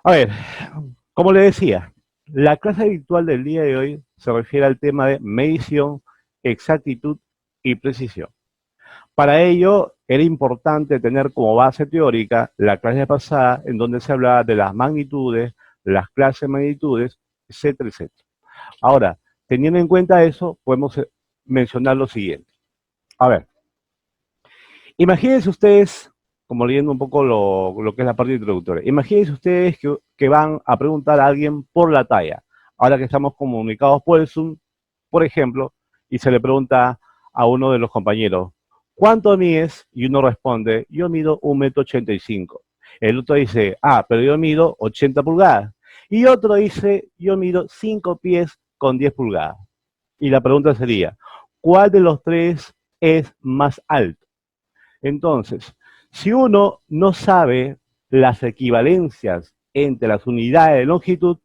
A ver, como le decía, la clase virtual del día de hoy se refiere al tema de medición, exactitud y precisión. Para ello, era importante tener como base teórica la clase pasada en donde se hablaba de las magnitudes, las clases de magnitudes, etcétera, etcétera. Ahora, teniendo en cuenta eso, podemos mencionar lo siguiente. A ver, imagínense ustedes, como leyendo un poco lo que es la parte introductoria, imagínense ustedes que van a preguntar a alguien por la talla. Ahora que estamos comunicados por el Zoom, por ejemplo, y se le pregunta a uno de los compañeros, ¿cuánto mides? Y uno responde, yo mido 1,85 m. El otro dice, pero yo mido 80 pulgadas. Y otro dice, yo mido 5 pies con 10 pulgadas. Y la pregunta sería, ¿cuál de los tres es más alto? Entonces, si uno no sabe las equivalencias entre las unidades de longitud,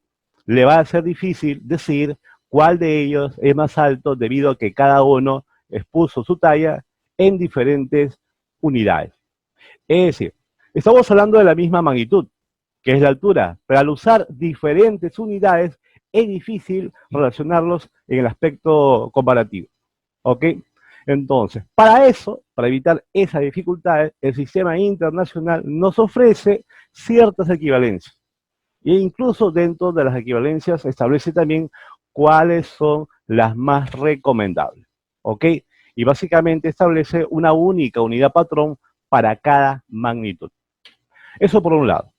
le va a ser difícil decir cuál de ellos es más alto debido a que cada uno expuso su talla en diferentes unidades. Es decir, estamos hablando de la misma magnitud, que es la altura, pero al usar diferentes unidades es difícil relacionarlos en el aspecto comparativo. ¿Ok? Entonces, para eso, para evitar esas dificultades, el sistema internacional nos ofrece ciertas equivalencias. E incluso dentro de las equivalencias establece también cuáles son las más recomendables. ¿Ok? Y básicamente establece una única unidad patrón para cada magnitud. Eso por un lado.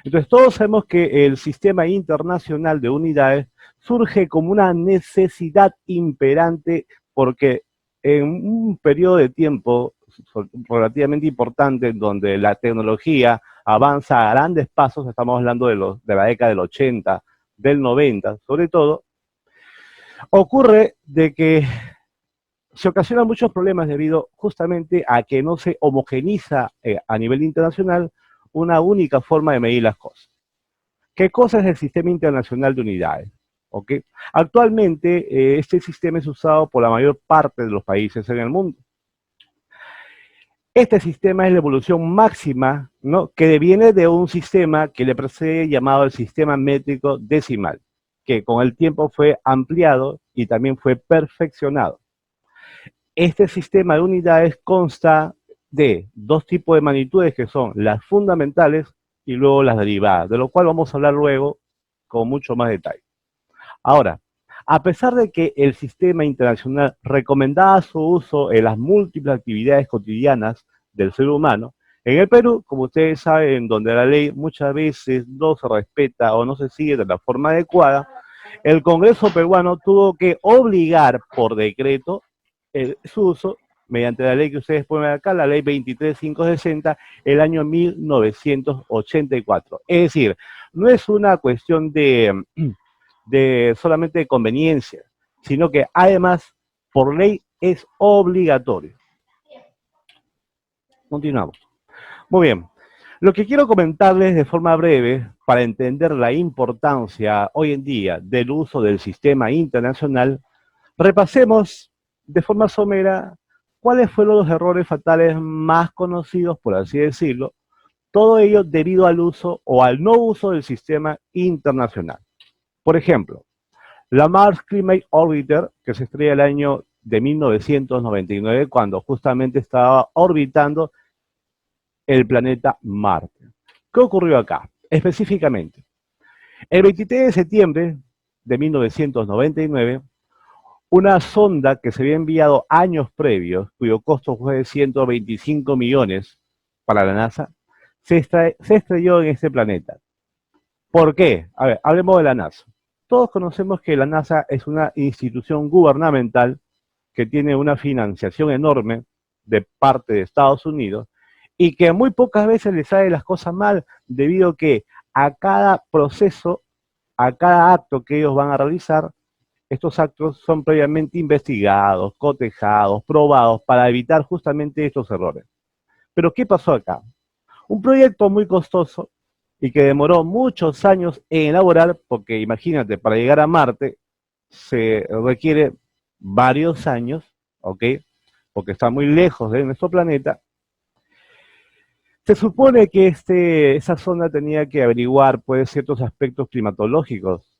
Entonces, todos sabemos que el sistema internacional de unidades surge como una necesidad imperante porque en un periodo de tiempo relativamente importante donde la tecnología avanza a grandes pasos, estamos hablando de la década del 80, del 90, sobre todo, ocurre de que se ocasionan muchos problemas debido justamente a que no se homogeniza a nivel internacional una única forma de medir las cosas. ¿Qué cosa es el Sistema Internacional de Unidades? ¿Ok? Actualmente, este sistema es usado por la mayor parte de los países en el mundo. Este sistema es la evolución máxima, ¿no?, que deviene de un sistema que le precede llamado el sistema métrico decimal, que con el tiempo fue ampliado y también fue perfeccionado. Este sistema de unidades consta de dos tipos de magnitudes que son las fundamentales y luego las derivadas, de lo cual vamos a hablar luego con mucho más detalle. Ahora, a pesar de que el sistema internacional recomendaba su uso en las múltiples actividades cotidianas del ser humano, en el Perú, como ustedes saben, donde la ley muchas veces no se respeta o no se sigue de la forma adecuada, el Congreso peruano tuvo que obligar por decreto su uso mediante la ley que ustedes ponen acá, la ley 23560, el año 1984. Es decir, no es una cuestión de solamente de conveniencia, sino que además, por ley, es obligatorio. Continuamos. Muy bien. Lo que quiero comentarles de forma breve, para entender la importancia hoy en día del uso del sistema internacional, repasemos de forma somera cuáles fueron los errores fatales más conocidos, por así decirlo, todo ello debido al uso o al no uso del sistema internacional. Por ejemplo, la Mars Climate Orbiter, que se estrella el año de 1999, cuando justamente estaba orbitando el planeta Marte. ¿Qué ocurrió acá? Específicamente, el 23 de septiembre de 1999, una sonda que se había enviado años previos, cuyo costo fue de 125 millones para la NASA, se estrelló en este planeta. ¿Por qué? A ver, hablemos de la NASA. Todos conocemos que la NASA es una institución gubernamental que tiene una financiación enorme de parte de Estados Unidos y que muy pocas veces le sale las cosas mal debido a que a cada proceso, a cada acto que ellos van a realizar, estos actos son previamente investigados, cotejados, probados para evitar justamente estos errores. Pero ¿qué pasó acá? Un proyecto muy costoso y que demoró muchos años en elaborar, porque imagínate, para llegar a Marte se requiere varios años, ¿ok? Porque está muy lejos de nuestro planeta. Se supone que esa zona tenía que averiguar pues, ciertos aspectos climatológicos,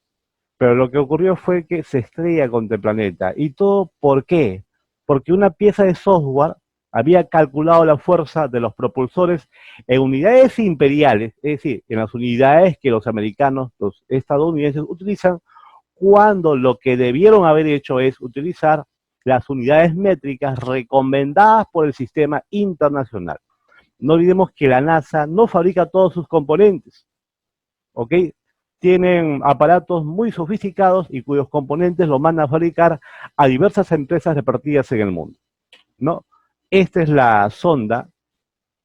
pero lo que ocurrió fue que se estrella contra el planeta. ¿Y todo por qué? Porque una pieza de software había calculado la fuerza de los propulsores en unidades imperiales, es decir, en las unidades que los americanos, los estadounidenses utilizan, cuando lo que debieron haber hecho es utilizar las unidades métricas recomendadas por el sistema internacional. No olvidemos que la NASA no fabrica todos sus componentes, ¿ok? Tienen aparatos muy sofisticados y cuyos componentes los mandan a fabricar a diversas empresas repartidas en el mundo, ¿no? Esta es la sonda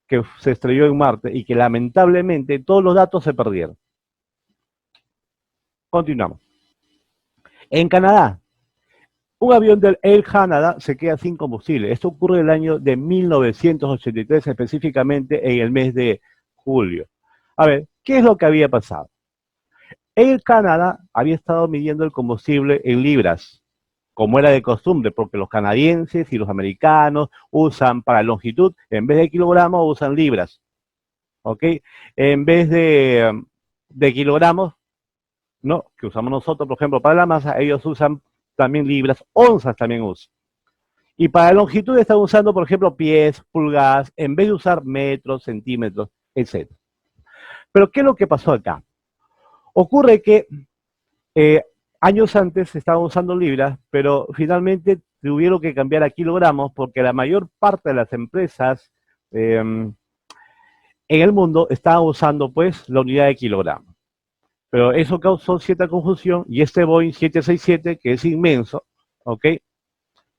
que se estrelló en Marte y que lamentablemente todos los datos se perdieron. Continuamos. En Canadá, un avión del Air Canada se queda sin combustible. Esto ocurre en el año de 1983, específicamente en el mes de julio. A ver, ¿qué es lo que había pasado? Air Canada había estado midiendo el combustible en libras, como era de costumbre, porque los canadienses y los americanos usan para longitud, en vez de kilogramos, usan libras. ¿Ok? En vez de kilogramos, ¿no? Que usamos nosotros, por ejemplo, para la masa, ellos usan también libras, onzas también usan. Y para longitud están usando, por ejemplo, pies, pulgadas, en vez de usar metros, centímetros, etc. Pero, ¿qué es lo que pasó acá? Ocurre que años antes se estaban usando libras, pero finalmente tuvieron que cambiar a kilogramos porque la mayor parte de las empresas en el mundo estaban usando pues la unidad de kilogramos. Pero eso causó cierta confusión y este Boeing 767, que es inmenso, ¿ok?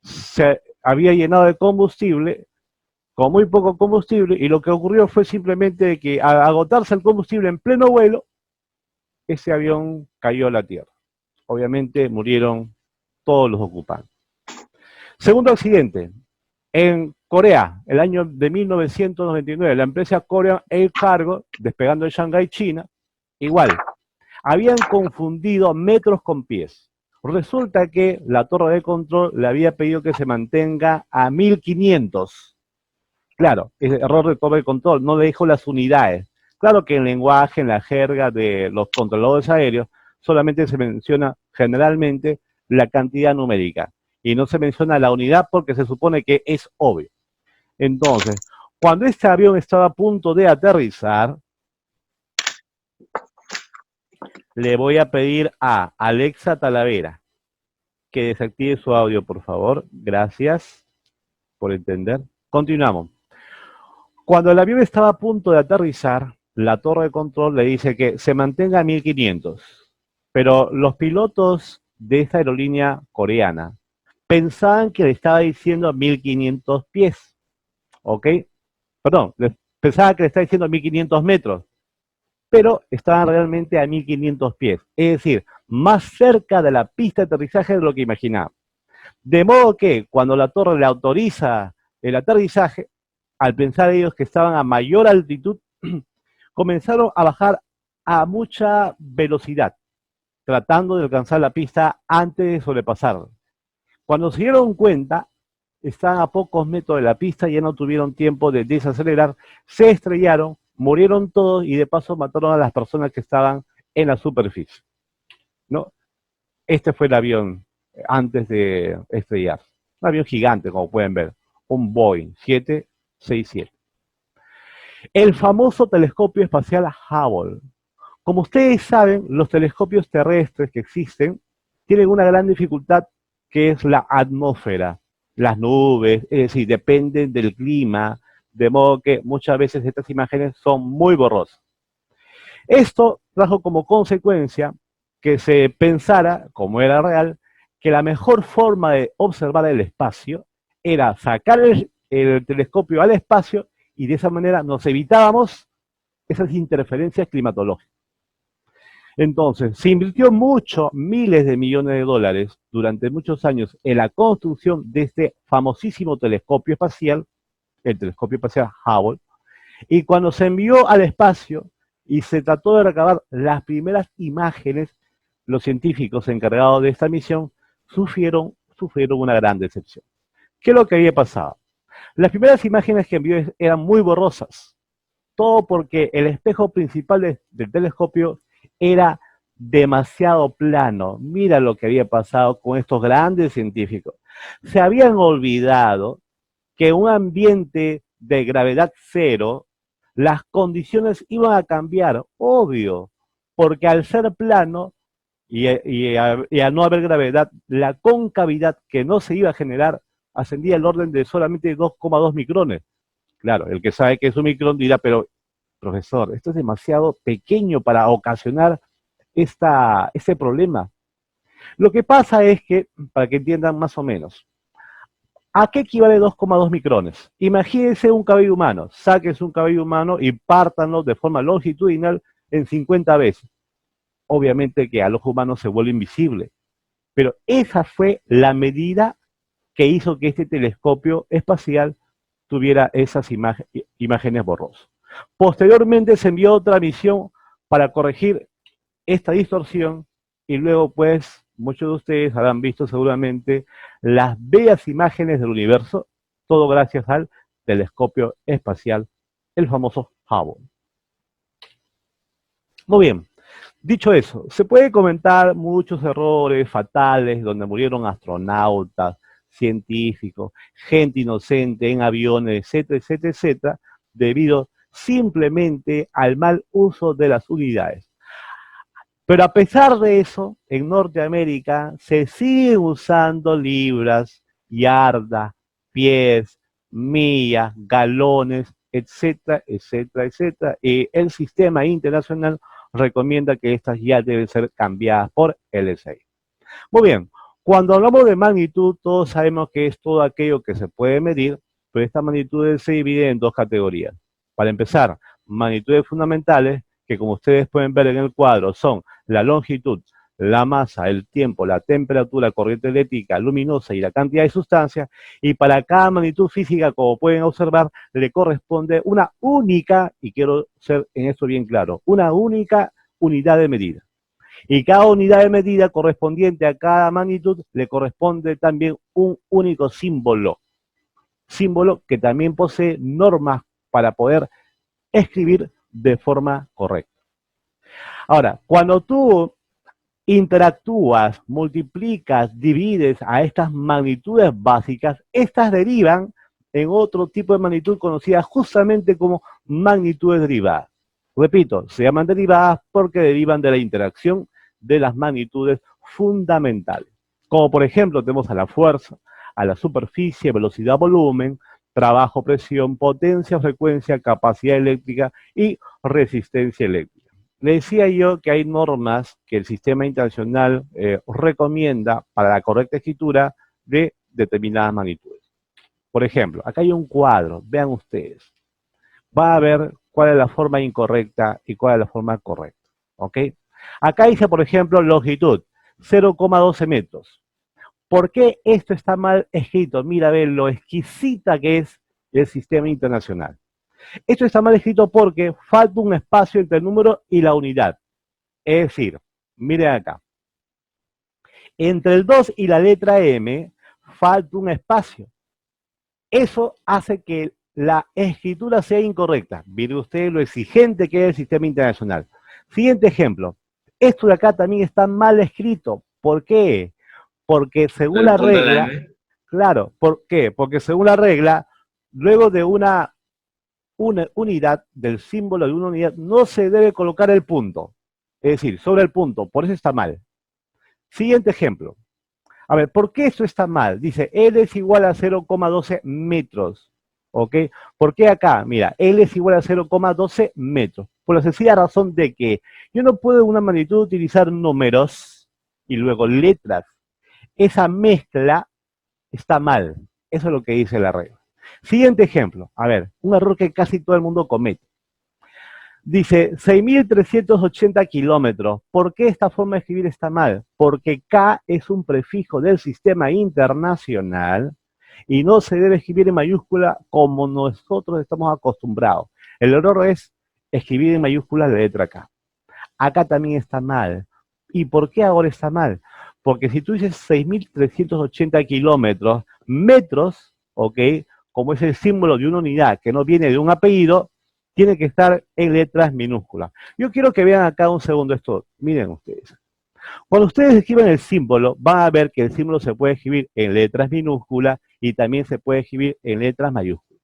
Se había llenado de combustible, con muy poco combustible, y lo que ocurrió fue simplemente que al agotarse el combustible en pleno vuelo, ese avión cayó a la tierra. Obviamente murieron todos los ocupantes. Segundo accidente, en Corea, el año de 1999, la empresa Korean Air Cargo, despegando de Shanghái, China, igual, habían confundido metros con pies. Resulta que la torre de control le había pedido que se mantenga a 1500. Claro, es error de torre de control, no le dijo las unidades. Claro que en lenguaje, en la jerga de los controladores aéreos, solamente se menciona generalmente la cantidad numérica y no se menciona la unidad porque se supone que es obvio. Entonces, cuando este avión estaba a punto de aterrizar, le voy a pedir a Alexa Talavera que desactive su audio, por favor. Gracias por entender. Continuamos. Cuando el avión estaba a punto de aterrizar, la torre de control le dice que se mantenga a 1500. Pero los pilotos de esta aerolínea coreana pensaban que le estaba diciendo 1500 pies. ¿Ok? Perdón, pensaban que le estaba diciendo 1500 metros. Pero estaban realmente a 1500 pies. Es decir, más cerca de la pista de aterrizaje de lo que imaginaban. De modo que cuando la torre le autoriza el aterrizaje, al pensar ellos que estaban a mayor altitud, comenzaron a bajar a mucha velocidad, tratando de alcanzar la pista antes de sobrepasar. Cuando se dieron cuenta, estaban a pocos metros de la pista, ya no tuvieron tiempo de desacelerar, se estrellaron, murieron todos y de paso mataron a las personas que estaban en la superficie, ¿no? Este fue el avión antes de estrellar. Un avión gigante, como pueden ver, un Boeing 767. El famoso telescopio espacial Hubble. Como ustedes saben, los telescopios terrestres que existen tienen una gran dificultad que es la atmósfera, las nubes, es decir, dependen del clima, de modo que muchas veces estas imágenes son muy borrosas. Esto trajo como consecuencia que se pensara, como era real, que la mejor forma de observar el espacio era sacar el telescopio al espacio y de esa manera nos evitábamos esas interferencias climatológicas. Entonces, se invirtió mucho, miles de millones de dólares durante muchos años en la construcción de este famosísimo telescopio espacial, el telescopio espacial Hubble, y cuando se envió al espacio y se trató de recabar las primeras imágenes, los científicos encargados de esta misión sufrieron una gran decepción. ¿Qué es lo que había pasado? Las primeras imágenes que envió eran muy borrosas. Todo porque el espejo principal del telescopio era demasiado plano. Mira lo que había pasado con estos grandes científicos. Se habían olvidado que un ambiente de gravedad cero, las condiciones iban a cambiar, obvio, porque al ser plano y al no haber gravedad, la concavidad que no se iba a generar ascendía al orden de solamente 2,2 micrones. Claro, el que sabe que es un micrón dirá, pero profesor, esto es demasiado pequeño para ocasionar este problema. Lo que pasa es que, para que entiendan más o menos, ¿a qué equivale 2,2 micrones? Imagínense un cabello humano, sáquense un cabello humano y pártanlo de forma longitudinal en 50 veces. Obviamente que al ojo humano se vuelve invisible, pero esa fue la medida que hizo que este telescopio espacial tuviera esas imágenes borrosas. Posteriormente se envió otra misión para corregir esta distorsión y luego pues muchos de ustedes habrán visto seguramente las bellas imágenes del universo, todo gracias al telescopio espacial, el famoso Hubble. Muy bien, dicho eso, se puede comentar muchos errores fatales donde murieron astronautas, científicos, gente inocente en aviones, etcétera, etcétera, etcétera, debido simplemente al mal uso de las unidades. Pero a pesar de eso, en Norteamérica se siguen usando libras, yardas, pies, millas, galones, etcétera, etcétera, etcétera. Y el sistema internacional recomienda que estas ya deben ser cambiadas por LSI. Muy bien, cuando hablamos de magnitud, todos sabemos que es todo aquello que se puede medir, pero esta magnitud se divide en dos categorías. Para empezar, magnitudes fundamentales, que como ustedes pueden ver en el cuadro, son la longitud, la masa, el tiempo, la temperatura, corriente eléctrica, luminosa y la cantidad de sustancia, y para cada magnitud física, como pueden observar, le corresponde una única, y quiero ser en esto bien claro, una única unidad de medida. Y cada unidad de medida correspondiente a cada magnitud le corresponde también un único símbolo que también posee normas para poder escribir de forma correcta. Ahora, cuando tú interactúas, multiplicas, divides a estas magnitudes básicas, estas derivan en otro tipo de magnitud conocida justamente como magnitudes derivadas. Repito, se llaman derivadas porque derivan de la interacción de las magnitudes fundamentales. Como por ejemplo tenemos a la fuerza, a la superficie, velocidad, volumen, trabajo, presión, potencia, frecuencia, capacidad eléctrica y resistencia eléctrica. Le decía yo que hay normas que el sistema internacional recomienda para la correcta escritura de determinadas magnitudes. Por ejemplo, acá hay un cuadro, vean ustedes. Va a ver cuál es la forma incorrecta y cuál es la forma correcta. ¿Ok? Acá dice, por ejemplo, longitud, 0,12 metros. ¿Por qué esto está mal escrito? Mira, ve lo exquisita que es el sistema internacional. Esto está mal escrito porque falta un espacio entre el número y la unidad. Es decir, miren acá. Entre el 2 y la letra M falta un espacio. Eso hace que la escritura sea incorrecta. Miren ustedes lo exigente que es el sistema internacional. Siguiente ejemplo. Esto de acá también está mal escrito. ¿Por qué? Porque según la regla, claro, ¿por qué? Porque según la regla, luego de una unidad, del símbolo de una unidad, no se debe colocar el punto. Es decir, sobre el punto, por eso está mal. Siguiente ejemplo. A ver, ¿por qué esto está mal? Dice, L es igual a 0,12 metros. ¿Ok? ¿Por qué acá? Mira, L es igual a 0,12 metros. Por la sencilla razón de que yo no puedo en una magnitud utilizar números y luego letras. Esa mezcla está mal. Eso es lo que dice la regla. Siguiente ejemplo. A ver, un error que casi todo el mundo comete. Dice 6.380 kilómetros. ¿Por qué esta forma de escribir está mal? Porque K es un prefijo del sistema internacional y no se debe escribir en mayúscula como nosotros estamos acostumbrados. El error es escribir en mayúscula la letra K. Acá también está mal. ¿Y por qué ahora está mal? Porque si tú dices 6.380 kilómetros, metros, ¿ok? Como es el símbolo de una unidad que no viene de un apellido, tiene que estar en letras minúsculas. Yo quiero que vean acá un segundo esto. Miren ustedes. Cuando ustedes escriben el símbolo, van a ver que el símbolo se puede escribir en letras minúsculas y también se puede escribir en letras mayúsculas.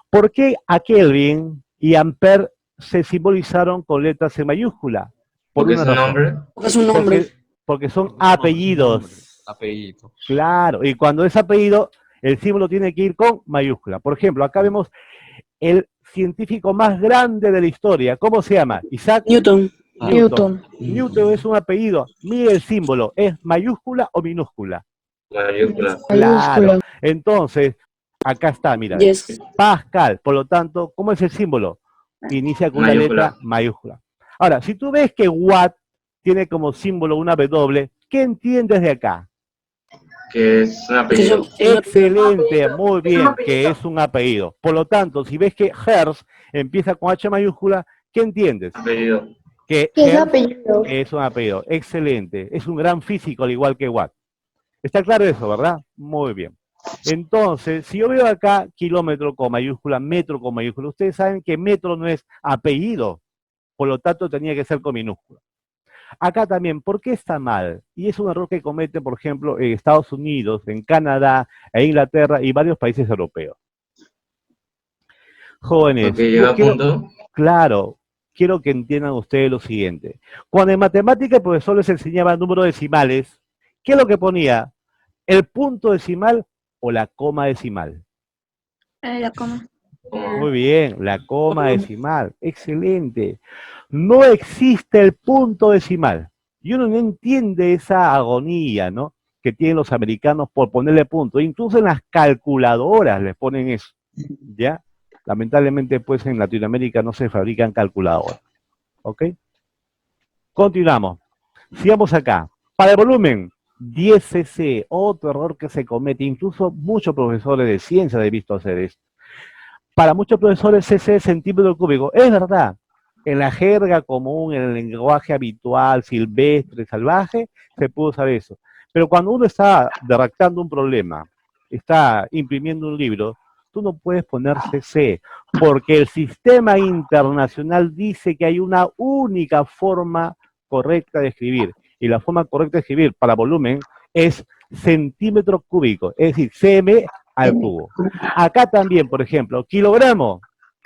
¿Por qué a Kelvin y Ampere se simbolizaron con letras en mayúscula? Por una razón. Porque es un nombre. Porque son apellidos. Apellido. Claro, y cuando es apellido, el símbolo tiene que ir con mayúscula. Por ejemplo, acá vemos el científico más grande de la historia. ¿Cómo se llama? Isaac Newton. Newton es un apellido. Mire el símbolo, ¿es mayúscula o minúscula? Mayúscula. Claro. Entonces, acá está, mira. Yes. Pascal, por lo tanto, ¿cómo es el símbolo? Inicia con una letra mayúscula. Ahora, si tú ves que Watt tiene como símbolo una W, ¿qué entiendes de acá? Que es un apellido. Excelente, muy bien, que es un apellido. Por lo tanto, si ves que Hertz empieza con H mayúscula, ¿qué entiendes? Apellido. Que apellido. es un apellido. Excelente, es un gran físico al igual que Watt. ¿Está claro eso, verdad? Muy bien. Entonces, si yo veo acá kilómetro con mayúscula, metro con mayúscula, ustedes saben que metro no es apellido, por lo tanto tenía que ser con minúscula. Acá también, ¿por qué está mal? Y es un error que cometen, por ejemplo, en Estados Unidos, en Canadá, en Inglaterra y varios países europeos. Jóvenes, claro, quiero que entiendan ustedes lo siguiente. Cuando en matemática el profesor les enseñaba números decimales, ¿qué es lo que ponía? ¿El punto decimal o la coma decimal? La coma. Muy bien, la coma decimal, excelente. No existe el punto decimal. Y uno no entiende esa agonía, ¿no?, que tienen los americanos por ponerle punto. Incluso en las calculadoras les ponen eso, ¿ya? Lamentablemente, pues, en Latinoamérica no se fabrican calculadoras, ¿ok? Continuamos. Sigamos acá. Para el volumen, 10 cc, otro error que se comete. Incluso muchos profesores de ciencia han visto hacer esto. Para muchos profesores, cc es centímetro cúbico. Es verdad. En la jerga común, en el lenguaje habitual, silvestre, salvaje, se puede usar eso. Pero cuando uno está redactando un problema, está imprimiendo un libro, tú no puedes poner cc, porque el sistema internacional dice que hay una única forma correcta de escribir. Y la forma correcta de escribir para volumen es centímetro cúbico, es decir, cm al cubo. Acá también, por ejemplo, kilogramo,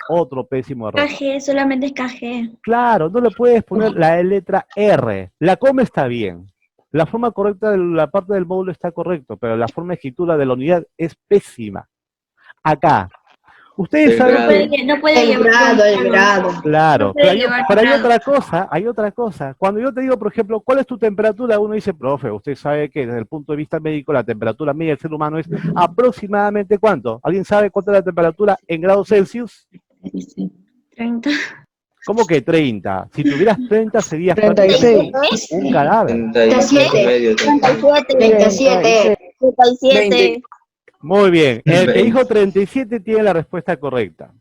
otro pésimo error. KG, solamente es KG. Claro, no le puedes poner la letra R. La coma está bien. La forma correcta de la parte del módulo está correcto, pero la forma de escritura de la unidad es pésima. Acá. Ustedes saben que no puede el grado. claro, no pero puede hay otra cosa. Cuando yo te digo, por ejemplo, ¿cuál es tu temperatura? Uno dice, profe, usted sabe que desde el punto de vista médico la temperatura media del ser humano es aproximadamente ¿cuánto? ¿Alguien sabe cuánto es la temperatura en grados Celsius? 30. ¿Cómo que 30? Si tuvieras 30 serías 36. un cadáver. 37. 37. 37. Muy bien, el que 20. dijo 37 tiene la respuesta correcta.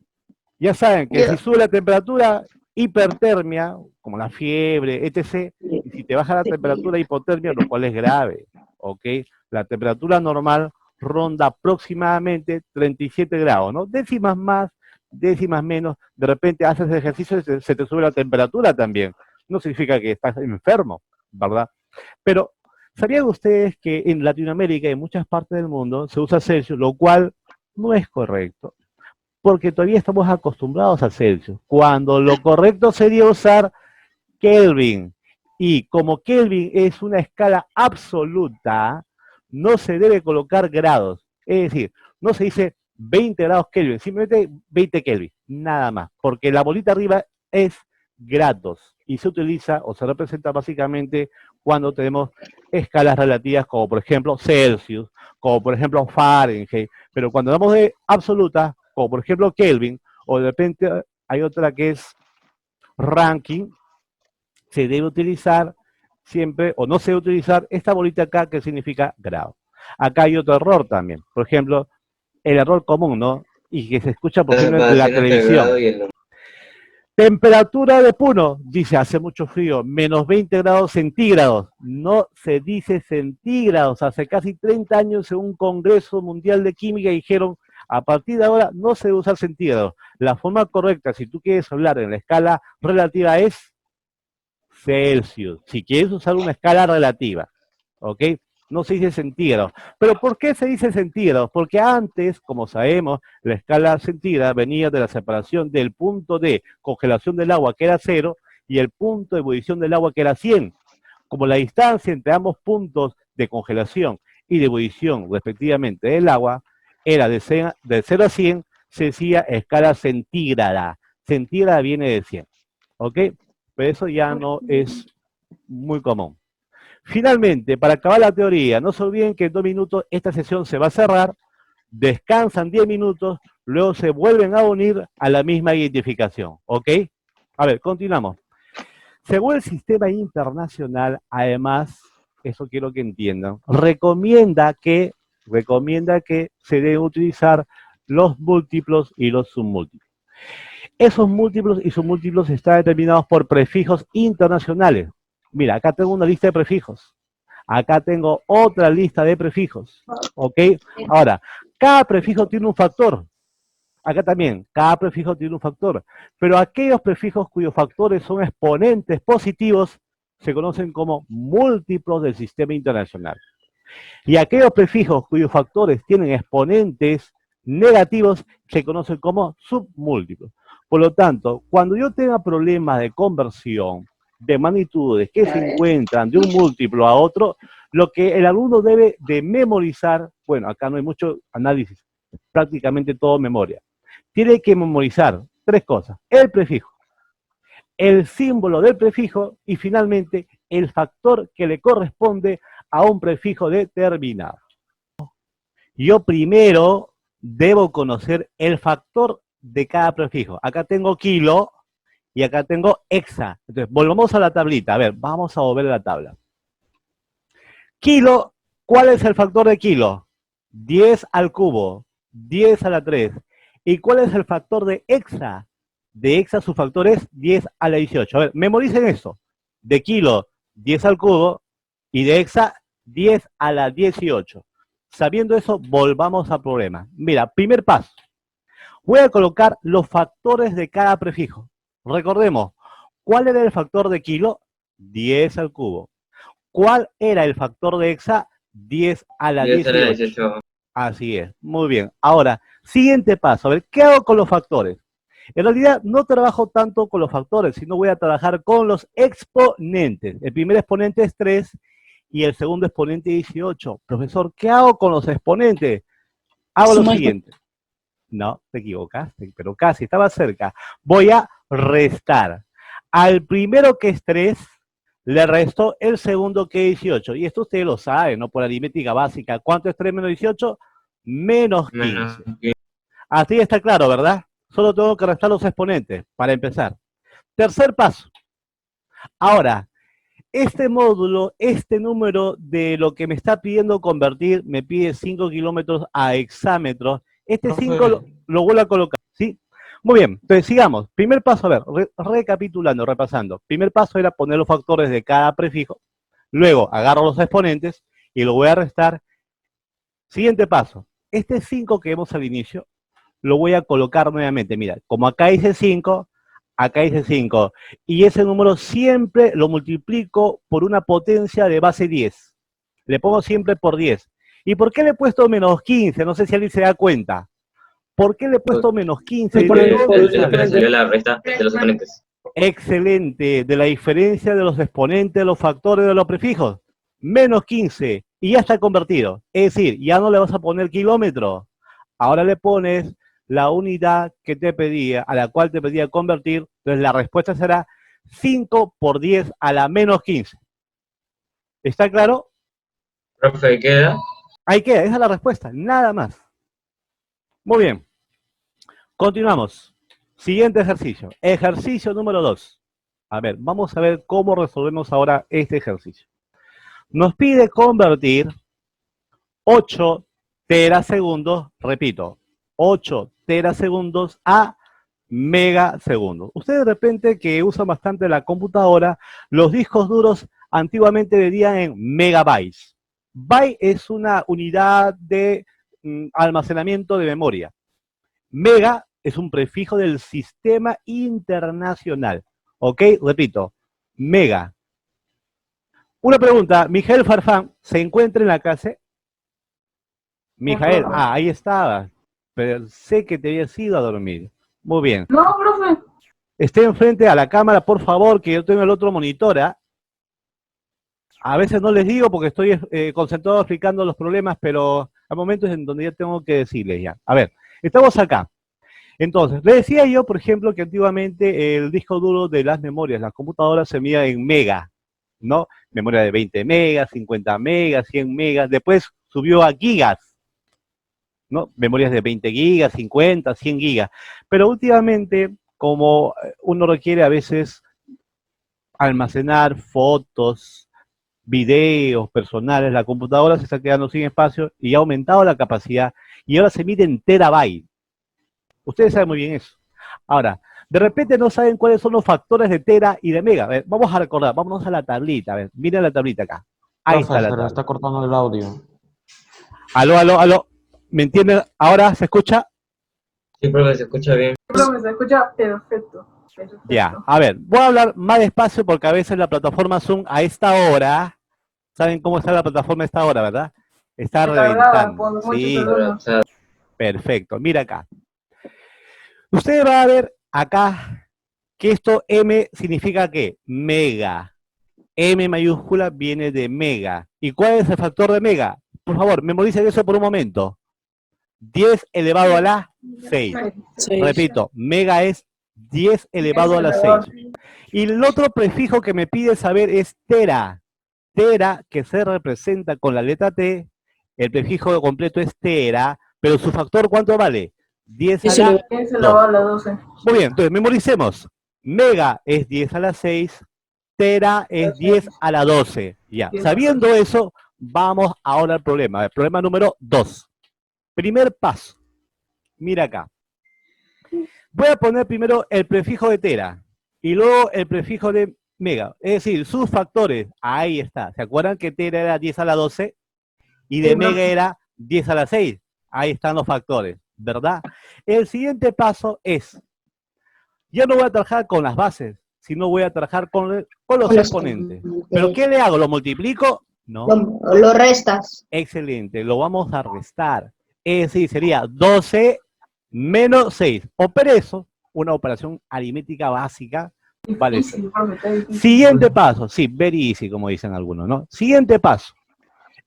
Ya saben que si sube la temperatura, hipertermia, como la fiebre, etc. Y si te baja la temperatura, hipotermia, lo cual es grave, ¿ok? La temperatura normal ronda aproximadamente 37 grados, ¿no? Décimas más, décimas menos, de repente haces ejercicio y se te sube la temperatura también. No significa que estás enfermo, ¿verdad? Pero ¿sabían ustedes que en Latinoamérica y en muchas partes del mundo se usa Celsius, lo cual no es correcto? Porque todavía estamos acostumbrados a Celsius, cuando lo correcto sería usar Kelvin. Y como Kelvin es una escala absoluta, no se debe colocar grados. Es decir, no se dice 20 grados Kelvin, simplemente 20 Kelvin, nada más. Porque la bolita arriba es grados y se utiliza o se representa básicamente cuando tenemos escalas relativas como por ejemplo Celsius, como por ejemplo Fahrenheit, pero cuando hablamos de absolutas, como por ejemplo Kelvin, o de repente hay otra que es Rankine, se debe utilizar siempre, o no se debe utilizar esta bolita acá que significa grado. Acá hay otro error también, por ejemplo, el error común, ¿no? Y que se escucha por ejemplo en la televisión. Temperatura de Puno, dice, hace mucho frío, menos 20 grados centígrados. No se dice centígrados. Hace casi 30 años en un congreso mundial de química dijeron, A partir de ahora no se debe usar centígrados. La forma correcta, si tú quieres hablar en la escala relativa, es Celsius. Si quieres usar una escala relativa, ¿ok? No se dice centígrados. ¿Pero por qué se dice centígrados? Porque antes, como sabemos, la escala centígrada venía de la separación del punto de congelación del agua, que era 0, y el punto de ebullición del agua, que era 100. Como la distancia entre ambos puntos de congelación y de ebullición, respectivamente, del agua, era de 0 a 100, se decía escala centígrada. Centígrada viene de 100, ¿ok? Pero eso ya no es muy común. Finalmente, para acabar la teoría, no se olviden que en 2 minutos esta sesión se va a cerrar, descansan 10 minutos, luego se vuelven a unir a la misma identificación, ¿ok? A ver, continuamos. Según el sistema internacional, además, eso quiero que entiendan, recomienda que se deben utilizar los múltiplos y los submúltiplos. Esos múltiplos y submúltiplos están determinados por prefijos internacionales. Mira, acá tengo una lista de prefijos. Acá tengo otra lista de prefijos. ¿Ok? Ahora, cada prefijo tiene un factor. Acá también, cada prefijo tiene un factor. Pero aquellos prefijos cuyos factores son exponentes positivos se conocen como múltiplos del sistema internacional. Y aquellos prefijos cuyos factores tienen exponentes negativos se conocen como submúltiplos. Por lo tanto, cuando yo tenga problemas de conversión de magnitudes que se encuentran de un múltiplo a otro, lo que el alumno debe de memorizar, bueno, acá no hay mucho análisis, prácticamente todo memoria. Tiene que memorizar 3 cosas: el prefijo, el símbolo del prefijo y finalmente el factor que le corresponde a un prefijo determinado. Yo primero debo conocer el factor de cada prefijo. Acá tengo kilo y acá tengo hexa. Entonces, volvamos a la tablita. A ver, vamos a volver a la tabla. Kilo, ¿cuál es el factor de kilo? 10 al cubo, 10 a la 3. ¿Y cuál es el factor de hexa? De hexa su factor es 10 a la 18. A ver, memoricen eso. De kilo, 10 al cubo, y de hexa, 10 a la 18. Sabiendo eso, volvamos al problema. Mira, primer paso. Voy a colocar los factores de cada prefijo. Recordemos, ¿cuál era el factor de kilo? 10 al cubo. ¿Cuál era el factor de hexa? 10 a la 18. Así es, muy bien. Ahora, siguiente paso. A ver, ¿qué hago con los factores? En realidad no trabajo tanto con los factores, sino voy a trabajar con los exponentes. El primer exponente es 3 y el segundo exponente 18. Profesor, ¿qué hago con los exponentes? Hago lo siguiente. No, te equivocaste, pero casi, estaba cerca. Voy a restar. Al primero, que es 3, le resto el segundo, que es 18. Y esto ustedes lo saben, ¿no? Por aritmética básica. ¿Cuánto es 3 menos 18? Menos 15. Así está claro, ¿verdad? Solo tengo que restar los exponentes, para empezar. Tercer paso. Ahora, este módulo, este número de lo que me está pidiendo convertir, me pide 5 kilómetros a hexámetros. Este 5 lo vuelvo a colocar, ¿sí? Muy bien, entonces sigamos. Primer paso, a ver, recapitulando, repasando. Primer paso era poner los factores de cada prefijo. Luego agarro los exponentes y lo voy a restar. Siguiente paso. Este 5 que vemos al inicio, lo voy a colocar nuevamente. Mira, como acá dice 5, acá dice 5. Y ese número siempre lo multiplico por una potencia de base 10. Le pongo siempre por 10. ¿Y por qué le he puesto menos 15? No sé si alguien se da cuenta. ¿Por qué le he puesto menos 15? La resta de los exponentes. Excelente. De la diferencia de los exponentes, de los factores, de los prefijos. Menos 15. Y ya está convertido. Es decir, ya no le vas a poner kilómetro. Ahora le pones la unidad que te pedía, a la cual te pedía convertir. Entonces la respuesta será 5 por 10 a la menos 15. ¿Está claro? Profe, ¿queda? Ahí queda, esa es la respuesta, nada más. Muy bien. Continuamos. Siguiente ejercicio. Ejercicio número 2. A ver, vamos a ver cómo resolvemos ahora este ejercicio. Nos pide convertir 8 terasegundos, repito, 8 terasegundos a megasegundos. Ustedes de repente que usan bastante la computadora, los discos duros antiguamente medían en megabytes. Byte es una unidad de almacenamiento de memoria. Mega es un prefijo del sistema internacional. ¿Ok? Repito, mega. Una pregunta, Mijael Farfán, ¿se encuentra en la clase? Mijael, ahí estaba. Pero sé que te habías ido a dormir. Muy bien. No, profe. Esté enfrente a la cámara, por favor, que yo tengo el otro monitor. A veces no les digo porque estoy concentrado explicando los problemas, pero hay momentos en donde ya tengo que decirles ya. A ver, estamos acá. Entonces, les decía yo, por ejemplo, que antiguamente el disco duro de las memorias, las computadoras se medía en mega, ¿no? Memoria de 20 megas, 50 megas, 100 megas, después subió a gigas, ¿no? Memorias de 20 gigas, 50, 100 gigas. Pero últimamente, como uno requiere a veces almacenar fotos, videos personales, la computadora se está quedando sin espacio y ha aumentado la capacidad y ahora se mide en terabyte. Ustedes saben muy bien eso. Ahora, de repente no saben cuáles son los factores de tera y de mega. A ver, vamos a recordar, vámonos a la tablita. A ver, miren la tablita acá. Ahí está la Se tabla. está cortando el audio. Aló, aló, aló. ¿Me entienden? ¿Ahora se escucha? Sí, profe, se escucha bien. Profe, se escucha perfecto. Ya, a ver, voy a hablar más despacio porque a veces la plataforma Zoom a esta hora, ¿saben cómo está la plataforma a esta hora, verdad? Está reventando. Sí, perfecto. Mira acá. Usted va a ver acá que esto M significa ¿qué? Mega. M mayúscula viene de mega. ¿Y cuál es el factor de mega? Por favor, memoricen eso por un momento. 10 elevado a la 6. Repito, mega es 10 elevado a la 6. Y el otro prefijo que me pide saber es tera. Tera, que se representa con la letra T, el prefijo completo es tera, pero su factor, ¿cuánto vale? 10 a la 12. Muy bien, entonces memoricemos. Mega es 10 a la 6, tera es 10 a la 12. Ya, sabiendo eso, vamos ahora al problema. El problema número 2. Primer paso. Mira acá. Voy a poner primero el prefijo de tera y luego el prefijo de mega. Es decir, sus factores. Ahí está. ¿Se acuerdan que tera era 10 a la 12? Y de mega era 10 a la 6. Ahí están los factores, ¿verdad? El siguiente paso es, ya no voy a trabajar con las bases, sino voy a trabajar con los exponentes. ¿Pero qué le hago? ¿Lo multiplico? No. Lo restas. Excelente, lo vamos a restar. Es decir, sería 12 menos 6. Opera eso, una operación aritmética básica. Vale. Siguiente paso, sí, very easy, como dicen algunos, ¿no? Siguiente paso.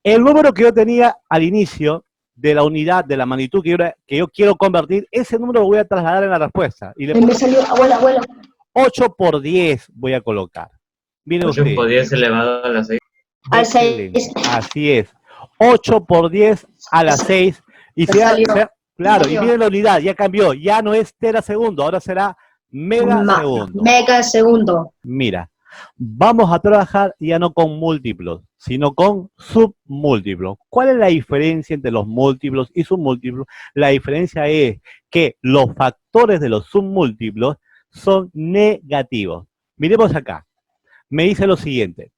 El número que yo tenía al inicio de la unidad, de la magnitud que yo quiero convertir, ese número lo voy a trasladar en la respuesta. Y le pongo Me salió, abuela. 8 por 10 voy a colocar. Miren 8 ustedes. por 10 elevado a la 6. Al 6. Así es. 8 por 10 a la 6. Y claro, y miren la unidad, ya cambió. Ya no es tera segundo, ahora será mega segundo. Mega segundo. Mira, vamos a trabajar ya no con múltiplos, sino con submúltiplos. ¿Cuál es la diferencia entre los múltiplos y submúltiplos? La diferencia es que los factores de los submúltiplos son negativos. Miremos acá. Me dice lo siguiente.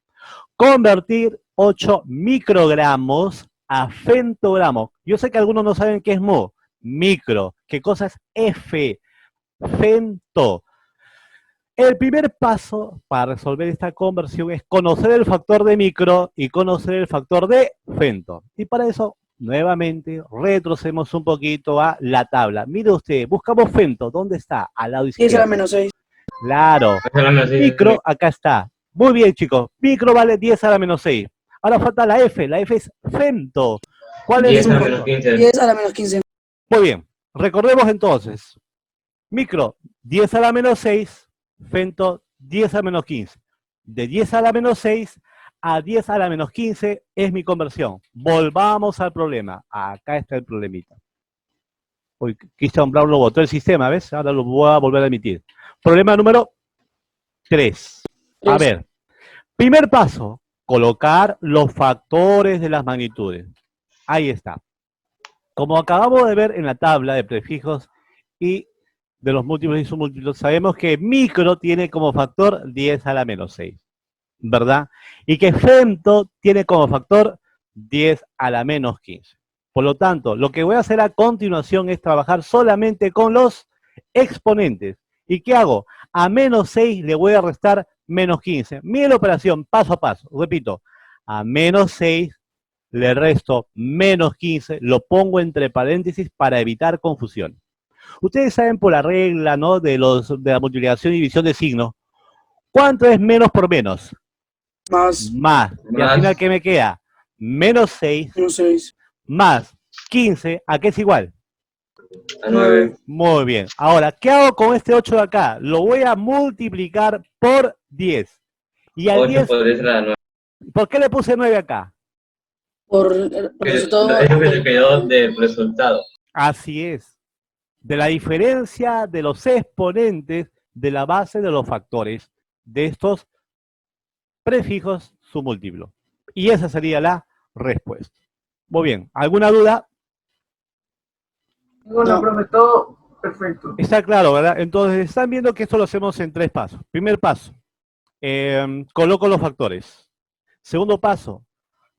Convertir 8 microgramos a femtogramos. Yo sé que algunos no saben qué es mo. Micro. ¿Qué cosa es F? Femto. El primer paso para resolver esta conversión es conocer el factor de micro y conocer el factor de femto. Y para eso, nuevamente, retrocedemos un poquito a la tabla. Mire usted, buscamos femto. ¿Dónde está? Al lado izquierdo. 10 a la menos 6. Claro. Micro, acá está. Muy bien, chicos. Micro vale 10 a la menos 6. Ahora falta la F. La F es femto. ¿Cuál es? 10 a la menos 15. 10 a la menos 15. Muy bien. Recordemos entonces. Micro, 10 a la menos 6. Femto, 10 a la menos 15. De 10 a la menos 6 a 10 a la menos 15 es mi conversión. Volvamos al problema. Acá está el problemita. Uy, Christian Brown lo botó el sistema, ¿ves? Ahora lo voy a volver a emitir. Problema número 3. A ver, primer paso, colocar los factores de las magnitudes. Ahí está. Como acabamos de ver en la tabla de prefijos y de los múltiplos y submúltiplos, sabemos que micro tiene como factor 10 a la menos 6, ¿verdad? Y que femto tiene como factor 10 a la menos 15. Por lo tanto, lo que voy a hacer a continuación es trabajar solamente con los exponentes. ¿Y qué hago? A menos 6 le voy a restar menos 15. Miren la operación paso a paso. Repito, a menos 6 le resto menos 15, lo pongo entre paréntesis para evitar confusión. Ustedes saben por la regla, ¿no?, de la multiplicación y división de signos, ¿cuánto es menos por menos? Más. Más. Y al final, ¿qué me queda? Menos 6 Menos 6. más 15, ¿a qué es igual? A 9. Muy bien. Ahora, ¿qué hago con este 8 de acá? Lo voy a multiplicar por 10. Y al 8 10, podría ser a 9. ¿por qué le puse 9 acá? Por el resultado. Es lo que se quedó del resultado. Así es. De la diferencia de los exponentes de la base de los factores de estos prefijos submúltiplos. Y esa sería la respuesta. Muy bien. ¿Alguna duda? Bueno, profe, todo perfecto. Está claro, ¿verdad? Entonces, están viendo que esto lo hacemos en 3 pasos. Primer paso, coloco los factores. Segundo paso,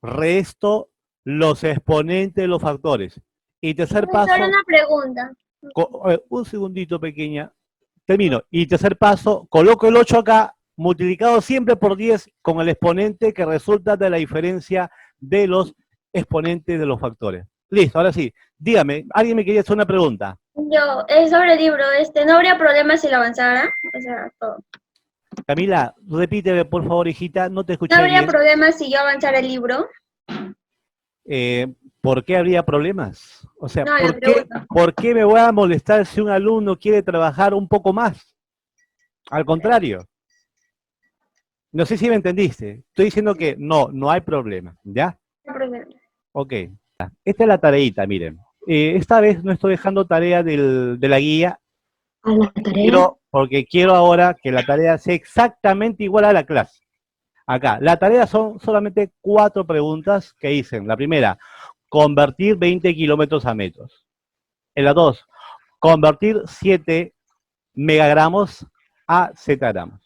resto los exponentes de los factores. Y tercer paso... Solo una pregunta. Un segundito, pequeña. Termino. Y tercer paso, coloco el 8 acá, multiplicado siempre por 10 con el exponente que resulta de la diferencia de los exponentes de los factores. Listo, ahora sí. Dígame, ¿alguien me quería hacer una pregunta? Yo, es sobre el libro, ¿no habría problema si lo avanzara? O sea, todo. Camila, repíteme, por favor, hijita, no te escuché ¿No habría bien. problema si yo avanzara el libro? ¿Por qué habría problemas? O sea, No, la pregunta. ¿por qué me voy a molestar si un alumno quiere trabajar un poco más? Al contrario. No sé si me entendiste. Estoy diciendo que no hay problema, ¿ya? No hay problema. Ok. Esta es la tareita, miren. Esta vez no estoy dejando tarea de la guía, A la tarea. porque quiero ahora que la tarea sea exactamente igual a la clase. Acá, la tarea son solamente 4 preguntas que dicen. La primera, convertir 20 kilómetros a metros. En la 2, convertir 7 megagramos a zetagramos.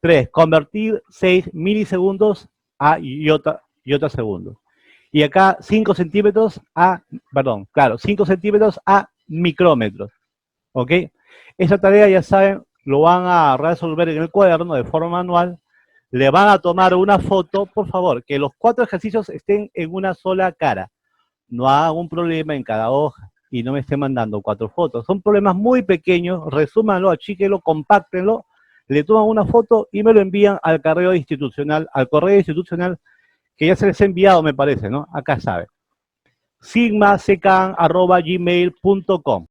3, convertir 6 milisegundos a iota segundos. Y acá 5 centímetros a, 5 centímetros a micrómetros. ¿Ok? Esa tarea, ya saben, lo van a resolver en el cuaderno de forma manual. Le van a tomar una foto, por favor, que los 4 ejercicios estén en una sola cara. No hagan un problema en cada hoja y no me estén mandando 4 fotos. Son problemas muy pequeños, resúmanlo, achíquenlo, compáctenlo, le toman una foto y me lo envían al correo institucional, que ya se les ha enviado, me parece, ¿no? Acá sabe. sigmasecan@gmail.com